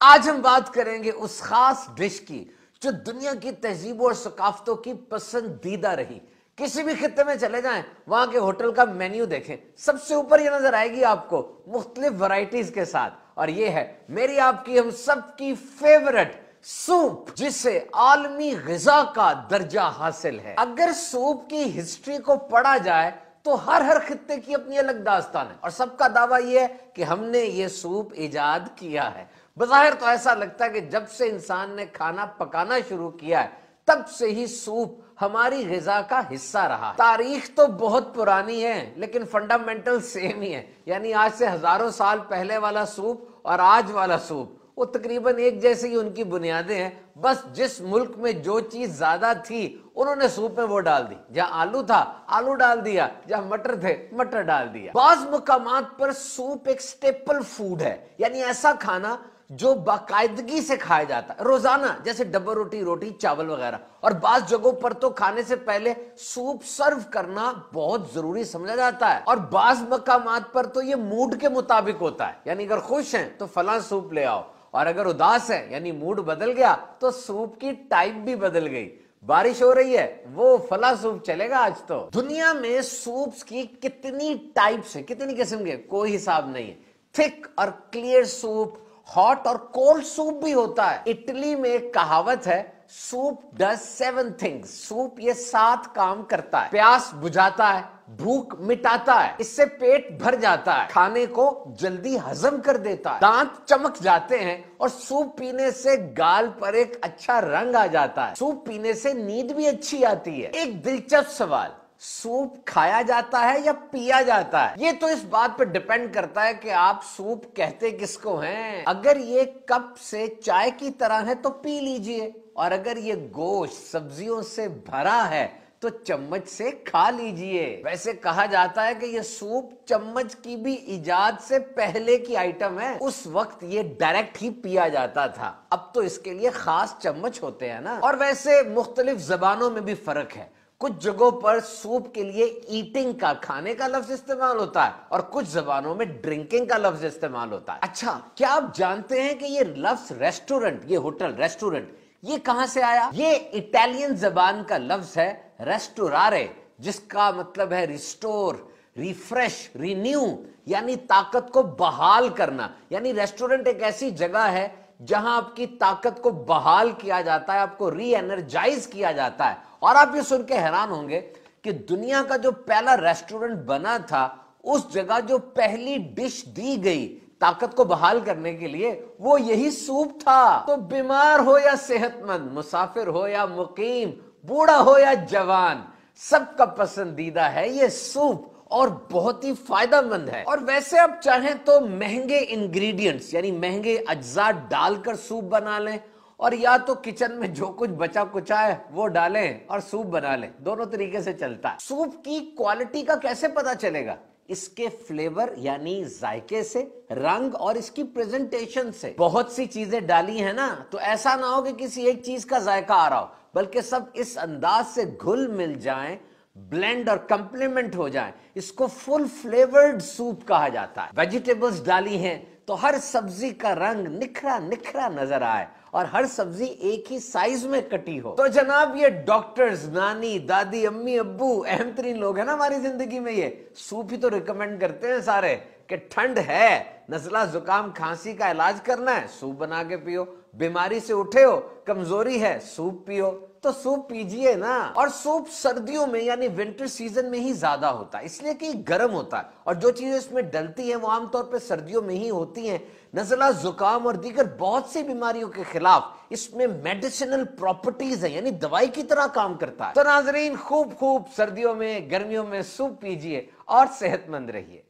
آج ہم بات کریں گے اس خاص ڈش کی جو دنیا کی تہذیبوں اور ثقافتوں کی پسندیدہ رہی۔ کسی بھی خطے میں چلے جائیں، وہاں کے ہوٹل کا مینیو دیکھیں، سب سے اوپر یہ نظر آئے گی آپ کو مختلف ورائٹیز کے ساتھ، اور یہ ہے میری آپ کی ہم سب کی فیورٹ سوپ، جسے عالمی غذا کا درجہ حاصل ہے۔ اگر سوپ کی ہسٹری کو پڑھا جائے تو ہر خطے کی اپنی الگ داستان ہے، اور سب کا دعویٰ یہ ہے کہ ہم نے یہ سوپ ایجاد کیا ہے۔ بظاہر تو ایسا لگتا ہے کہ جب سے انسان نے کھانا پکانا شروع کیا ہے تب سے ہی سوپ ہماری غذا کا حصہ رہا ہے۔ تاریخ تو بہت پرانی ہے لیکن فنڈامنٹل سیم ہی ہے، یعنی آج سے ہزاروں سال پہلے والا سوپ اور آج والا سوپ وہ تقریباً ایک جیسے ہی ان کی بنیادیں ہیں، بس جس ملک میں جو چیز زیادہ تھی انہوں نے سوپ میں وہ ڈال دی، جہاں آلو تھا آلو ڈال دیا، جہاں مٹر تھے مٹر ڈال دیا۔ بعض مقامات پر سوپ ایک سٹیپل فوڈ ہے، یعنی ایسا کھانا جو باقاعدگی سے کھایا جاتا ہے روزانہ، جیسے ڈبل روٹی چاول وغیرہ، اور بعض جگہوں پر تو کھانے سے پہلے سوپ سرو کرنا بہت ضروری سمجھا جاتا ہے، اور بعض مقامات پر تو یہ موڈ کے مطابق ہوتا ہے، یعنی اگر خوش ہیں تو فلاں سوپ لے آؤ، اور اگر اداس ہے یعنی موڈ بدل گیا تو سوپ کی ٹائپ بھی بدل گئی۔ بارش ہو رہی ہے وہ فلاں سوپ چلے گا آج تو۔ دنیا میں سوپس کی کتنی ٹائپس ہیں، کتنی قسم کے، کوئی حساب نہیں ہے۔ تھک اور کلیئر سوپ، ہاٹ اور کولڈ سوپ بھی ہوتا ہے۔ اٹلی میں ایک کہاوت ہے، سوپ ڈز 7 things، سوپ یہ 7 کام کرتا ہے۔ پیاس بجھاتا ہے، بھوک مٹاتا ہے، اس سے پیٹ بھر جاتا ہے، کھانے کو جلدی ہضم کر دیتا ہے، دانت چمک جاتے ہیں، اور سوپ پینے سے گال پر ایک اچھا رنگ آ جاتا ہے۔ سوپ پینے سے نیند بھی اچھی آتی ہے۔ ایک دلچسپ سوال، سوپ کھایا جاتا ہے یا پیا جاتا ہے؟ یہ تو اس بات پر ڈیپینڈ کرتا ہے کہ آپ سوپ کہتے کس کو ہیں۔ اگر یہ کپ سے چائے کی طرح ہے تو پی لیجئے، اور اگر یہ گوشت سبزیوں سے بھرا ہے تو چمچ سے کھا لیجئے۔ ویسے کہا جاتا ہے کہ یہ سوپ چمچ کی بھی ایجاد سے پہلے کی آئٹم ہے، اس وقت یہ ڈائریکٹ ہی پیا جاتا تھا، اب تو اس کے لیے خاص چمچ ہوتے ہیں نا۔ اور ویسے مختلف زبانوں میں بھی فرق ہے، کچھ جگہوں پر سوپ کے لیے ایٹنگ کا، کھانے کا لفظ استعمال ہوتا ہے، اور کچھ زبانوں میں ڈرنکنگ کا لفظ استعمال ہوتا ہے۔ اچھا، کیا آپ جانتے ہیں کہ یہ لفظ ریسٹورنٹ، یہ ہوٹل ریسٹورنٹ، یہ کہاں سے آیا؟ یہ اٹالین زبان کا لفظ ہے ریسٹورارے، جس کا مطلب ہے ریسٹور، ریفریش، رینیو، یعنی طاقت کو بحال کرنا۔ یعنی ریسٹورنٹ ایک ایسی جگہ ہے جہاں آپ کی طاقت کو بحال کیا جاتا ہے، آپ کو ری انرجائز کیا جاتا ہے۔ اور آپ یہ سن کے حیران ہوں گے کہ دنیا کا جو پہلا ریسٹورنٹ بنا تھا، اس جگہ جو پہلی ڈش دی گئی طاقت کو بحال کرنے کے لیے، وہ یہی سوپ تھا۔ تو بیمار ہو یا صحت مند، مسافر ہو یا مقیم، بوڑھا ہو یا جوان، سب کا پسندیدہ ہے یہ سوپ، اور بہت ہی فائدہ مند ہے۔ اور ویسے آپ چاہیں تو مہنگے انگریڈینٹس یعنی مہنگے اجزاء ڈال کر سوپ بنا لیں، اور یا تو کچن میں جو کچھ بچا کچا ہے وہ ڈالیں اور سوپ بنا لیں، دونوں طریقے سے چلتا ہے۔ سوپ کی کوالٹی کا کیسے پتا چلے گا؟ اس کے فلیور یعنی ذائقے سے، رنگ اور اس کی پریزنٹیشن سے۔ بہت سی چیزیں ڈالی ہیں نا، تو ایسا نہ ہو کہ کسی ایک چیز کا ذائقہ آ رہا ہو، بلکہ سب اس انداز سے گھل مل جائیں، بلینڈ اور کمپلیمنٹ ہو جائیں، اس کو فل فلیورڈ سوپ کہا جاتا ہے۔ ویجیٹیبلز ڈالی ہیں تو ہر سبزی کا رنگ نکھرا نکھرا نظر آئے، اور ہر سبزی ایک ہی سائز میں کٹی ہو۔ تو جناب یہ ڈاکٹرز، نانی، دادی، امی، ابو، اہم ترین لوگ ہیں نا ہماری زندگی میں، یہ سوپ ہی تو ریکمینڈ کرتے ہیں سارے کہ ٹھنڈ ہے، نزلہ زکام کھانسی کا علاج کرنا ہے، سوپ بنا کے پیو، بیماری سے اٹھے ہو، کمزوری ہے، سوپ پیو، تو سوپ پیجئے نا۔ اور سوپ سردیوں میں یعنی ونٹر سیزن میں ہی زیادہ ہوتا ہے، اس لیے کہ یہ گرم ہوتا ہے، اور جو چیزیں اس میں ڈلتی ہیں وہ عام طور پہ سردیوں میں ہی ہوتی ہیں۔ نزلہ زکام اور دیگر بہت سی بیماریوں کے خلاف اس میں میڈیسنل پراپرٹیز ہیں، یعنی دوائی کی طرح کام کرتا ہے۔ تو ناظرین، خوب سردیوں میں گرمیوں میں سوپ پیجئے اور صحت مند رہیے۔